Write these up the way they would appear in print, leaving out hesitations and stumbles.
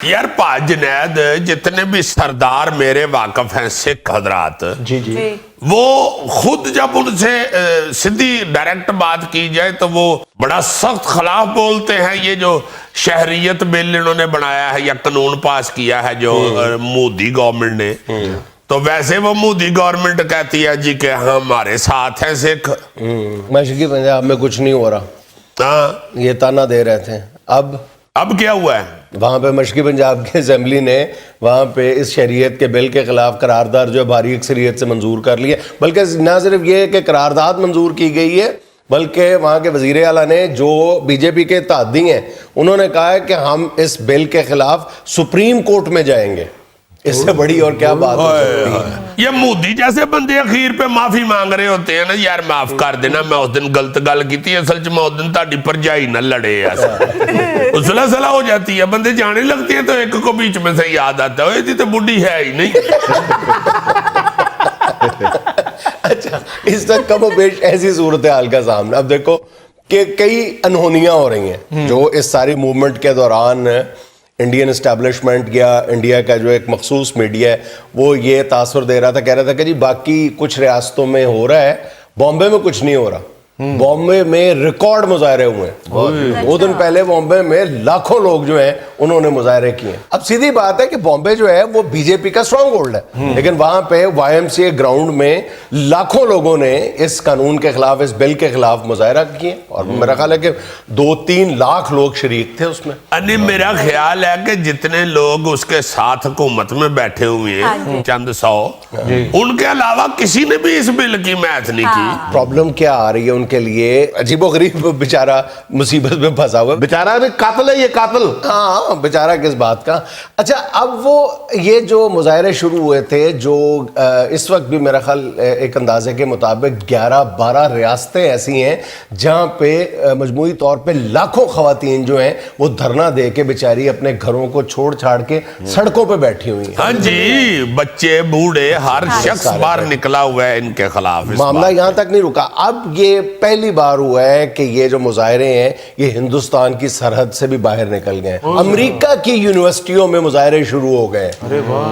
یار پا جنید جتنے بھی سردار میرے واقف ہیں سکھ حضرات جی وہ خود جب ان سے سیدھی ڈائریکٹ بات کی جائے تو وہ بڑا سخت خلاف بولتے ہیں. یہ جو شہریت بل انہوں نے بنایا ہے یا قانون پاس کیا ہے جو مودی گورنمنٹ نے, تو ویسے وہ مودی گورنمنٹ کہتی ہے جی کہ ہمارے ساتھ ہیں سکھ. مشرقی پنجاب میں کچھ نہیں ہو رہا, یہ تانا دے رہے تھے. اب کیا ہوا ہے وہاں پہ مشرقی پنجاب کی اسمبلی نے وہاں پہ اس شریعت کے بل کے خلاف قرارداد جو ہے بھاری اکثریت سے منظور کر لی ہے. بلکہ نہ صرف یہ کہ قرارداد منظور کی گئی ہے بلکہ وہاں کے وزیر اعلیٰ نے جو بی جے پی کے اتحادی ہیں انہوں نے کہا ہے کہ ہم اس بل کے خلاف سپریم کورٹ میں جائیں گے. اس سے بڑی اور کیا بات ہو سکتی ہے. یہ مودی جیسے بندے اخیر پہ معافی مانگ رہے ہوتے ہیں نا, یار معاف کر دینا, میں اس دن غلط گل کی تھی, اصل میں اس دن تاڑی پر جائی نہ لڑے. صلح صلح ہو جاتی ہے, بندے جانے لگتے ہیں تو ایک کو بیچ میں سے یاد آتا ہے یہ تو بڈھی ہے ہی نہیں. اچھا, اس تک کم و بیش ایسی صورتحال کا سامنا. اب دیکھو کہ کئی انہونیاں ہو رہی ہیں جو اس ساری موومنٹ کے دوران انڈین اسٹیبلشمنٹ یا انڈیا کا جو ایک مخصوص میڈیا ہے وہ یہ تاثر دے رہا تھا, کہہ رہا تھا کہ جی باقی کچھ ریاستوں میں ہو رہا ہے, بامبے میں کچھ نہیں ہو رہا. بامبے میں ریکارڈ مظاہرے ہوئے ہیں. 2 دن پہلے بامبے میں لاکھوں لوگ جو ہیں انہوں نے مظاہرے کیے. اب سیدھی بات ہے کہ بامبے جو ہے وہ بی جے پی کا اسٹرانگ ہولڈ ہے, لیکن وہاں پہ Y M C A ground میں لاکھوں لوگوں نے اس قانون کے خلاف, اس بل کے خلاف مظاہرہ کیے, اور میرا خیال ہے کہ 2-3 لاکھ لوگ شریک تھے اس میں. میرا خیال ہے کہ جتنے لوگ اس کے ساتھ حکومت میں بیٹھے ہوئے ہیں چند 100, ان کے علاوہ کسی نے بھی اس بل کی میتھ نہیں کی. پرابلم کیا آ رہی ہے ان کے لیے, عجیب و غریب بیچارہ مصیبت میں پھنسا ہوا ہے. بیچارہ بھی قاتل ہے, یہ قاتل. ہاں بیچارہ کس بات کا. اچھا, اب وہ یہ جو مظاہرے شروع ہوئے تھے جو اس وقت بھی میرا خیال ایک اندازے کے مطابق 11-12 ریاستیں ایسی ہیں جہاں پہ مجموعی طور پہ لاکھوں خواتین جو ہیں وہ دھرنا دے کے بیچاری اپنے گھروں کو چھوڑ چھاڑ کے سڑکوں پہ بیٹھی ہوئی ہیں. ہاں جی, بچے بوڑھے ہر شخص باہر نکلا ہوا ہے ان کے خلاف. معاملہ یہاں تک نہیں رکا. اب یہ پہلی بار ہوا ہے کہ یہ جو مظاہرے ہیں یہ ہندوستان کی سرحد سے بھی باہر نکل گئے. امریکہ کی یونیورسٹیوں میں مظاہرے شروع ہو گئے.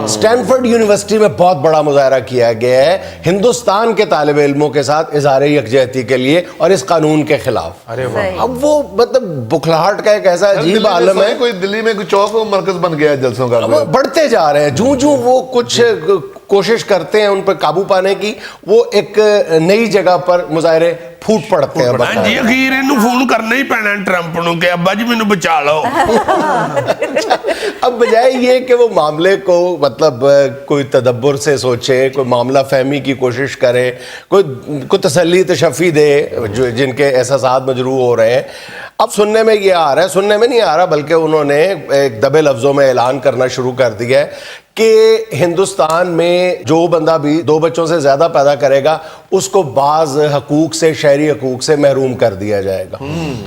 اسٹینفورڈ یونیورسٹی میں بہت بڑا مظاہرہ کیا گیا ہے ہندوستان کے طالب علموں کے ساتھ اظہار یکجہتی کے لیے اور اس قانون کے خلاف. اب وہ مطلب بکھلاہٹ کا ایک ایسا عجیب عالم ہے. کوئی دلی میں کوئی چوک مرکز بن گیا ہے جلسوں کا, بڑھتے جا رہے ہیں. جوں وہ کچھ کوشش کرتے ہیں ان پر قابو پانے کی, وہ ایک نئی جگہ پر مظاہرے پھوٹ پڑتے ہیں. جی اخیر انہوں فون کرنا ہی پینا ٹرمپ نو کہ ابا جی مینوں بچا لو. اب بجائے یہ کہ وہ معاملے کو مطلب کوئی تدبر سے سوچے, کوئی معاملہ فہمی کی کوشش کرے, کوئی تسلی تشفی دے جن کے احساسات مجروح ہو رہے ہیں. اب سننے میں یہ آ رہا ہے, سننے میں نہیں آ رہا بلکہ انہوں نے ایک دبے لفظوں میں اعلان کرنا شروع کر دیا ہے کہ ہندوستان میں جو بندہ بھی 2 بچوں سے زیادہ پیدا کرے گا اس کو بعض حقوق سے, شہری حقوق سے محروم کر دیا جائے گا.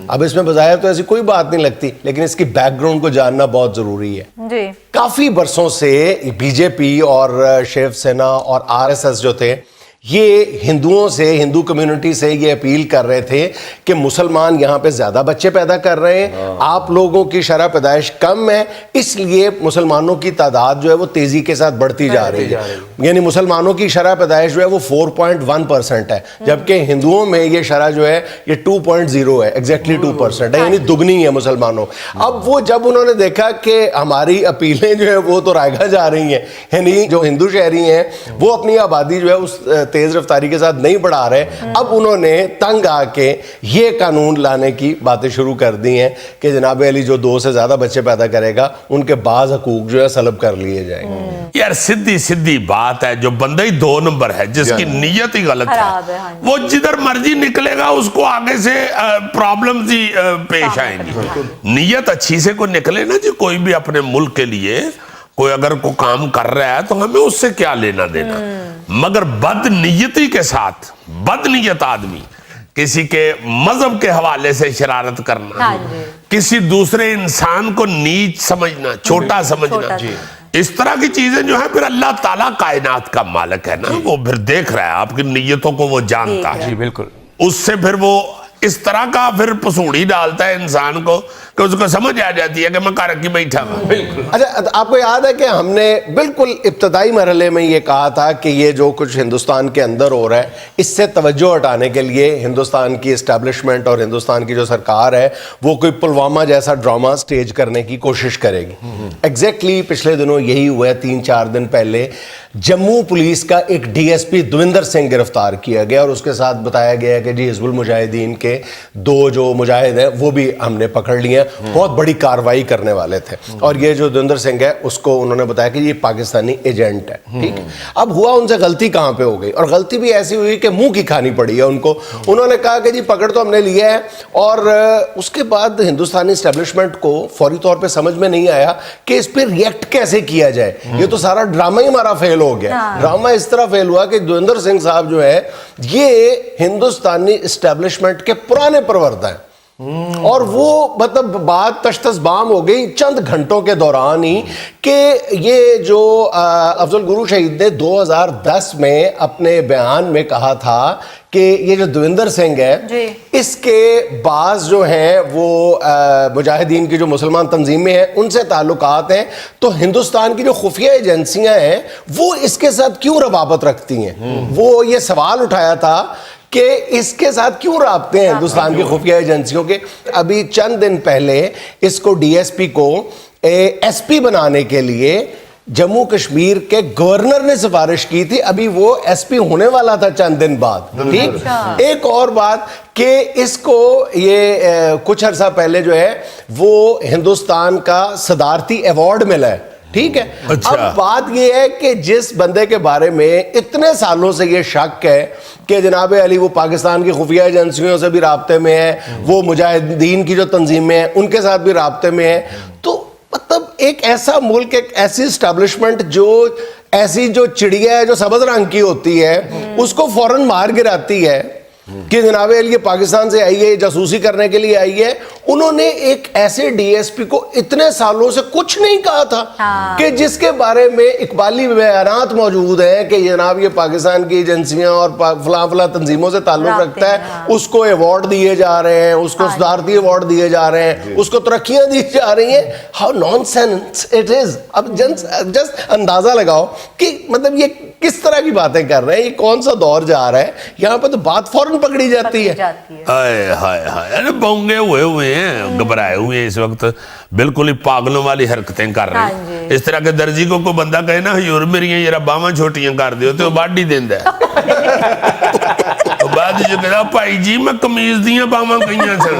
اب اس میں بظاہر تو ایسی کوئی بات نہیں لگتی, لیکن اس کی بیک گراؤنڈ کو جاننا بہت ضروری ہے. کافی برسوں سے بی جے پی اور شیو سینا اور آر ایس ایس جو تھے یہ ہندوؤں سے, ہندو کمیونٹی سے یہ اپیل کر رہے تھے کہ مسلمان یہاں پہ زیادہ بچے پیدا کر رہے ہیں, آپ لوگوں کی شرح پیدائش کم ہے, اس لیے مسلمانوں کی تعداد جو ہے وہ تیزی کے ساتھ بڑھتی جا رہی ہے. یعنی مسلمانوں کی شرح پیدائش جو ہے وہ 4.1% ہے, جبکہ ہندوؤں میں یہ شرح جو ہے یہ 2.0 ہے, ایگزیکٹلی 2% ہے, یعنی دگنی ہے مسلمانوں. اب وہ جب انہوں نے دیکھا کہ ہماری اپیلیں جو ہے وہ تو رائگاں جا رہی ہیں, یعنی جو ہندو شہری ہیں وہ اپنی آبادی جو ہے اس تیز رفتاری کے ساتھ نہیں بڑھا رہے, اب انہوں نے تنگ آ کے یہ قانون لانے کی باتیں شروع کر دی ہیں کہ جناب علی جو 2 سے زیادہ بچے پیدا کرے گا ان کے بعض حقوق جو ہے سلب کر لیے جائیں گے. یار سیدھی بات ہے, جو بندہ ہی 2 نمبر ہے, جس کی نیت ہی غلط ہے, وہ جدھر مرضی نکلے گا اس کو آگے سے پرابلمز ہی پیش آئیں گی. نیت اچھی سے کوئی نکلے نا جی, کوئی بھی اپنے ملک کے لیے کوئی اگر کوئی کام کر رہا ہے تو ہمیں اس سے کیا لینا دینا, مگر بد نیتی کے ساتھ بد نیت آدمی کسی کے مذہب کے حوالے سے شرارت کرنا, کسی دوسرے انسان کو نیچ سمجھنا, چھوٹا سمجھنا, اس طرح کی چیزیں جو ہیں پھر اللہ تعالیٰ کائنات کا مالک ہے نا, وہ پھر دیکھ رہا ہے آپ کی نیتوں کو, وہ جانتا ہے. جی بالکل. اس سے پھر وہ اس طرح کا پھر پسوڑی ڈالتا ہے انسان کو کہ اس کو سمجھ آ جاتی ہے کہ میں کر کی بیٹھا ہوں. اچھا آپ کو یاد ہے کہ ہم نے بالکل ابتدائی مرحلے میں یہ کہا تھا کہ یہ جو کچھ ہندوستان کے اندر ہو رہا ہے اس سے توجہ ہٹانے کے لیے ہندوستان کی اسٹیبلشمنٹ اور ہندوستان کی جو سرکار ہے وہ کوئی پلوامہ جیسا ڈرامہ سٹیج کرنے کی کوشش کرے گی. ایگزیکٹلی پچھلے دنوں یہی ہوا ہے. 3-4 دن پہلے جموں پولیس کا ایک ڈی ایس پی دویندر سنگھ گرفتار کیا گیا اور اس کے ساتھ بتایا گیا کہ جی حزب المجاہدین کے 2 جو مجاہد ہیں وہ بھی ہم نے پکڑ لیے ہیں, بہت بڑی کارروائی کرنے والے تھے. اور یہ جو دویندر سنگھ ہے اس کو انہوں نے بتایا کہ یہ پاکستانی ایجنٹ ہے. ٹھیک ہے, اب ہوا ان سے غلطی کہاں پہ ہو گئی, اور غلطی بھی ایسی ہوئی کہ منہ کی کھانی پڑی ہے ان کو. انہوں نے کہا کہ جی پکڑ تو ہم نے لیا ہے, اور اس کے بعد ہندوستانی اسٹیبلشمنٹ کو فوری طور پہ سمجھ میں نہیں آیا کہ اس پہ ریئیکٹ کیسے کیا جائے. یہ تو سارا ڈرامہ ہی ہمارا فیل ہو گیا. ڈرامہ اس طرح فیل ہوا کہ دویندر سنگھ صاحب جو ہے یہ ہندوستانی اسٹیبلشمنٹ کے پرانے پروردہ ہیں, اور وہ مطلب بات تشتس بام ہو گئی چند گھنٹوں کے دوران ہی کہ یہ جو افضل گرو شہید نے 2010 میں اپنے بیان میں کہا تھا کہ یہ جو دویندر سنگھ ہے اس کے بعض جو ہیں وہ مجاہدین کی جو مسلمان تنظیمیں ہیں ان سے تعلقات ہیں, تو ہندوستان کی جو خفیہ ایجنسیاں ہیں وہ اس کے ساتھ کیوں روابط رکھتی ہیں. وہ یہ سوال اٹھایا تھا کہ اس کے ساتھ کیوں رابطے ہیں ہندوستان کی خفیہ ایجنسیوں کے. ابھی چند دن پہلے اس کو ڈی ایس پی کو ایس پی بنانے کے لیے جموں کشمیر کے گورنر نے سفارش کی تھی. ابھی وہ ایس پی ہونے والا تھا چند دن بعد. ٹھیک, ایک اور بات کہ اس کو یہ کچھ عرصہ پہلے جو ہے وہ ہندوستان کا صدارتی ایوارڈ ملا ہے. ٹھیک ہے, اب بات یہ ہے کہ جس بندے کے بارے میں اتنے سالوں سے یہ شک ہے کہ جناب علی وہ پاکستان کی خفیہ ایجنسیوں سے بھی رابطے میں ہے, وہ مجاہدین کی جو تنظیمیں ہیں ان کے ساتھ بھی رابطے میں ہے, تو مطلب ایک ایسا ملک, ایک ایسی اسٹیبلشمنٹ جو ایسی جو چڑیا ہے جو سبز رنگ کی ہوتی ہے اس کو فوراً مار گراتی ہے کہ جناب علی پاکستان سے آئی ہے, جاسوسی کرنے کے لیے آئی ہے. انہوں نے ایک ایسے ڈی ایس پی کو اتنے سالوں سے کچھ نہیں کہا تھا کہ جس کے بارے میں اقبالی بیانات موجود ہیں کہ جناب یہ پاکستان کی ایجنسیاں اور فلاں فلاں تنظیموں سے تعلق رکھتا ہے, اس کو ایوارڈ دیے جا رہے ہیں, اس کو صدارتی ایوارڈ دیے جا رہے ہیں, اس کو ترقیاں دی جا رہی ہیں. How naan sense it is. اب جسٹ اندازہ لگاؤ کہ مطلب یہ کس طرح کی باتیں کر رہے ہیں, یہ کون سا دور جا رہا ہے. یہاں پہ تو بات فوراً پکڑی جاتی ہے. ہائے ہائے ہائے, بونگے ہوئے ہیں, گھبرائے ہوئے ہیں اس وقت, بالکل ہی پاگلوں والی حرکتیں کر رہے ہیں. اس طرح کے درجی کو کوئی بندہ کہے نا حضور میری یہ باواں چھوٹیاں کر دیو تو بڑھ ہی دیندا ہے. بعد جو کہتا بھائی جی میں قمیض دیاں باواں کئیاں سن.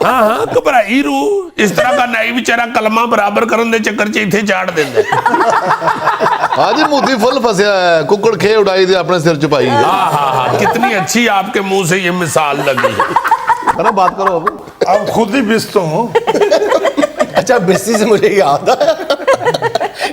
ہاں گھبرائی روح. اس طرح کا نائی بیچارہ کلمہ برابر کرن دے چکر چ ایتھے چاڑ دیندا ہے. ہاں جی موتی فل پھنسیا ہے, ککڑ کھے اڑائی دے اپنے سر چپائی. ہاں کتنی اچھی آپ کے منہ سے یہ مثال لگی ہے. بات کرو اب خود ہی بستوں ہو. اچھا بستی سے مجھے یاد ہے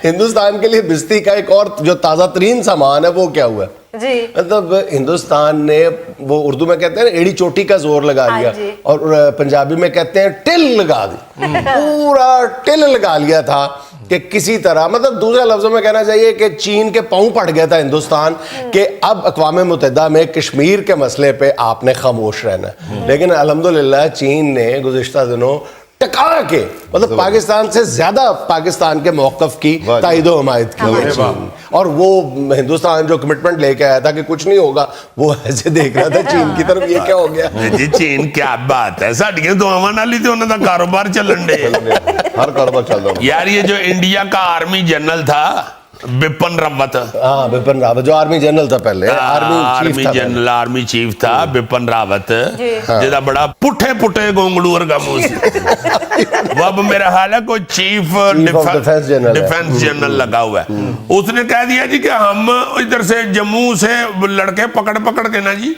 ہندوستان کے لیے بستی کا ایک اور جو تازہ ترین سامان ہے وہ کیا ہوا جی, مطلب ہندوستان نے وہ اردو میں کہتے ہیں ایڑی چوٹی کا زور لگا لیا, اور پنجابی میں کہتے ہیں ٹل لگا دی, پورا ٹل لگا لیا تھا کہ کسی طرح, مطلب دوسرے لفظوں میں کہنا چاہیے کہ چین کے پاؤں پڑ گیا تھا ہندوستان کہ اب اقوام متحدہ میں کشمیر کے مسئلے پہ آپ نے خاموش رہنا ہے. لیکن الحمدللہ چین نے گزشتہ دنوں ٹکا کے مطلب پاکستان سے زیادہ پاکستان کے موقف کی تائید و حمایت کی ہے چین, اور وہ ہندوستان جو کمٹمنٹ لے کے آیا تھا کہ کچھ نہیں ہوگا وہ ایسے دیکھ رہا تھا چین کی طرف, یہ کیا ہو گیا جی چین کیا بات ہے, ساڈیاں دعاواں نال ہی تے انہاں دا کاروبار چلن دے. ہر کاروبار چل رہا ہے یار. یہ جو انڈیا کا آرمی جنرل تھا بپن راوت, ہاں بپن راوت جو آرمی جنرل تھا پہلے, آرمی چیف تھا بپن راوت, جدا بڑا پٹھے پٹھے گونگلو ورگا منہ سی. وہ اب میرا حال ہے کوئی چیف ڈیفنس جنرل لگا ہوا ہے. اس نے کہہ دیا جی کہ ہم ادھر سے جموں سے لڑکے پکڑ کے نا جی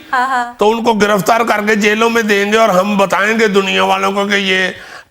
تو ان کو گرفتار کر کے جیلوں میں دیں گے, اور ہم بتائیں گے دنیا والوں کو کہ یہ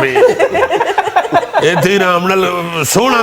ਪਏ ਇੱਥੇ ਆਰਾਮ ਨਾਲ ਸੋਹਣਾ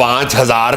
5,000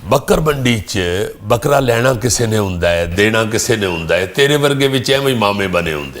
ਬੱਕਰ ਮੰਡੀ 'ਚ ਬੱਕਰਾ ਲੈਣਾ ਕਿਸੇ ਨੇ ਹੁੰਦਾ ਹੈ, ਦੇਣਾ ਕਿਸੇ ਨੇ ਹੁੰਦਾ ਹੈ, ਤੇਰੇ ਵਰਗੇ ਵਿੱਚ ਐਵੇਂ ਹੀ ਮਾਮੇ ਬਣੇ ਹੁੰਦੇ।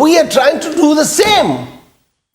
We are trying to do the same.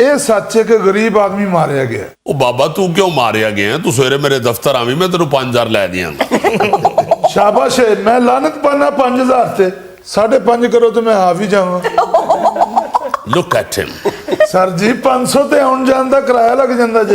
ਇਹ ਸੱਚ ਹੈ ਕਿ ਗਰੀਬ ਆਦਮੀ ਮਾਰਿਆ ਗਿਆ। ਉਹ ਬਾਬਾ ਤੂੰ ਕਿਉਂ ਮਾਰਿਆ ਗਿਆ? ਤੂੰ ਸਵੇਰੇ ਮੇਰੇ ਦਫ਼ਤਰ ਆਵੀਂ, ਮੈਂ ਤੈਨੂੰ 5000 ਲੈ ਦਿਆਂਗਾ। ਸ਼ਾਬਾਸ਼ ਹੈ, ਮੈਂ ਲਾਨਤ ਪਾਣਾ 5000 ਤੇ 5.5 ਕਰੋ ਤੇ ਮੈਂ ਹਾਵੀ ਜਾਵਾਂ। Look at him. ਸਰ ਜੀ 500 ਤੇ ਆਉਣ ਜਾਣ ਦਾ ਕਿਰਾਇਆ ਲੱਗ ਜਾਂਦਾ ਜੀ।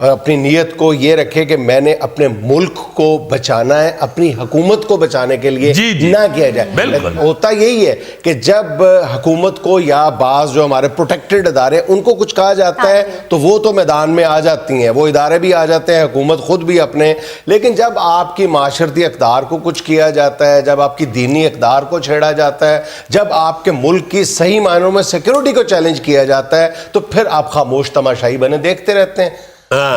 اپنی نیت کو یہ رکھے کہ میں نے اپنے ملک کو بچانا ہے, اپنی حکومت کو بچانے کے لیے نہ کیا جائے. ہوتا یہی ہے کہ جب حکومت کو یا بعض جو ہمارے پروٹیکٹڈ ادارے ان کو کچھ کہا جاتا ہے تو وہ تو میدان میں آ جاتی ہیں, وہ ادارے بھی آ جاتے ہیں, حکومت خود بھی اپنے. لیکن جب آپ کی معاشرتی اقدار کو کچھ کیا جاتا ہے, جب آپ کی دینی اقدار کو چھیڑا جاتا ہے, جب آپ کے ملک کی صحیح معنوں میں سیکیورٹی کو چیلنج کیا جاتا ہے, تو پھر آپ خاموش تماشائی بنے دیکھتے رہتے ہیں.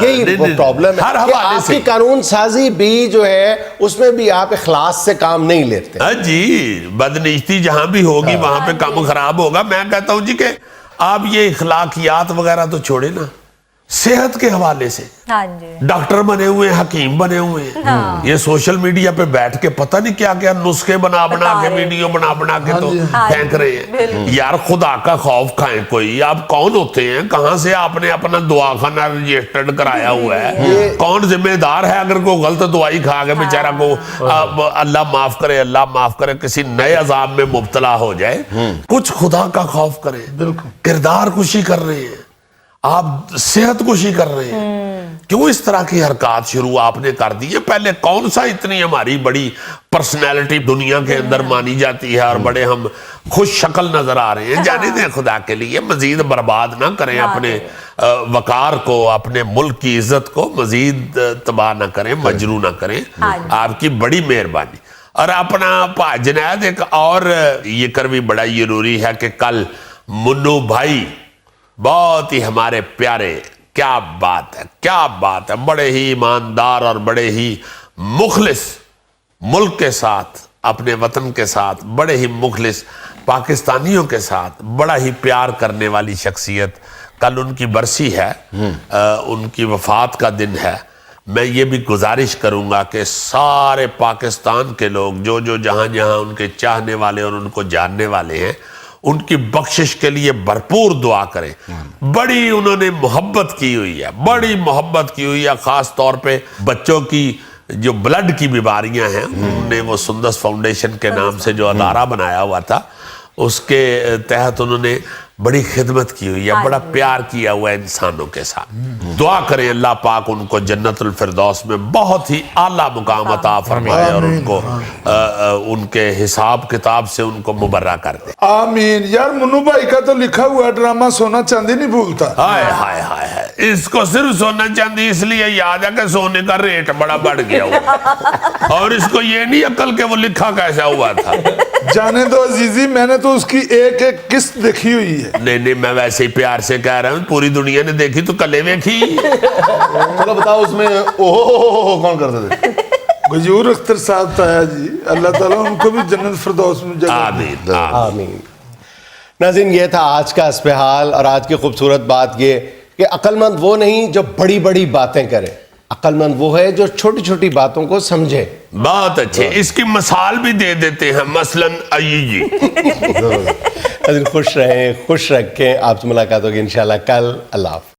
یہی وہ پرابلم ہے کہ آپ کی قانون سازی بھی جو ہے اس میں بھی آپ اخلاص سے کام نہیں لیتے. جی بدنیتی جہاں بھی ہوگی وہاں پہ کام خراب ہوگا. میں کہتا ہوں جی کہ آپ یہ اخلاقیات وغیرہ تو چھوڑے نا, صحت کے حوالے سے ڈاکٹر بنے ہوئے ہیں, حکیم بنے ہوئے ہیں, یہ سوشل میڈیا پہ بیٹھ کے پتہ نہیں کیا کیا نسخے بنا کے ویڈیو بنا کے تو پھینک رہے ہیں. یار خدا کا خوف کھائیں کوئی. آپ کون ہوتے ہیں, کہاں سے آپ نے اپنا دعاخانہ رجسٹرڈ کرایا ہوا ہے, کون ذمہ دار ہے اگر کوئی غلط دوائی کھا کے بیچارہ کو اللہ معاف کرے کسی نئے عذاب میں مبتلا ہو جائے. کچھ خدا کا خوف کریں. کردار کشی کر رہے ہیں آپ, صحت کشی کر رہے ہیں. کیوں اس طرح کی حرکات شروع آپ نے کر دی ہے؟ پہلے کون سا اتنی ہماری بڑی پرسنالٹی دنیا کے اندر مانی جاتی ہے اور بڑے ہم خوش شکل نظر آ رہے ہیں. جانے دیں, خدا کے لیے مزید برباد نہ کریں اپنے وقار کو, اپنے ملک کی عزت کو مزید تباہ نہ کریں, مجروح نہ کریں. آپ کی بڑی مہربانی. اور اپنا جنید ایک اور یہ کر بھی بڑا ضروری ہے کہ کل منو بھائی بہت ہی ہمارے پیارے, کیا بات ہے, بڑے ہی ایماندار اور بڑے ہی مخلص ملک کے ساتھ, اپنے وطن کے ساتھ, بڑے ہی مخلص پاکستانیوں کے ساتھ بڑا ہی پیار کرنے والی شخصیت. کل ان کی برسی ہے, ان کی وفات کا دن ہے. میں یہ بھی گزارش کروں گا کہ سارے پاکستان کے لوگ جو جہاں ان کے چاہنے والے اور ان کو جاننے والے ہیں, ان کی بخشش کے لیے بھرپور دعا کریں. بڑی انہوں نے محبت کی ہوئی ہے, خاص طور پہ بچوں کی جو بلڈ کی بیماریاں ہیں. انہوں نے وہ سندس فاؤنڈیشن کے نام سے جو ادارہ بنایا ہوا تھا, اس کے تحت انہوں نے بڑی خدمت کی ہوئی ہے, بڑا پیار کیا ہوا ہے انسانوں کے ساتھ. دعا کریں اللہ پاک ان کو جنت الفردوس میں بہت ہی اعلیٰ مقام عطا فرمائے اور ان کو ان کے حساب کتاب سے ان کو مبرہ کر دے. آمین. یار منو بھائی کا تو لکھا ہوا ڈرامہ سونا چاندی نہیں بھولتا. ہائے اس کو صرف سونا چاندی اس لیے یاد ہے کہ سونے کا ریٹ بڑا بڑھ گیا ہوا, اور اس کو یہ نہیں عقل کہ وہ لکھا کیسا ہوا تھا. جانے دو عزیزی, میں نے تو اس کی ایک قسط دیکھی ہوئی ہے. نہیں, میں ویسے ہی پیار سے کہہ رہا ہوں, پوری دنیا نے دیکھی تو کلے دیکھی. چلو بتاؤ اس میں کون کرتے تھے؟ غیور اختر صاحب تھا جی, اللہ تعالیٰ ان کو بھی جنت فردوس میں جگہ. آمین. آمین. ناظرین, یہ تھا آج کا اسپہ حال, اور آج کی خوبصورت بات یہ کہ عقل مند وہ نہیں جو بڑی بڑی باتیں کرے, عقل مند وہ ہے جو چھوٹی چھوٹی باتوں کو سمجھے. بہت اچھے, اس کی مثال بھی دے دیتے ہیں, مثلاً جی. خوش رہیں, خوش رکھیں. آپ سے ملاقات ہوگی انشاءاللہ کل. اللہ حافظ.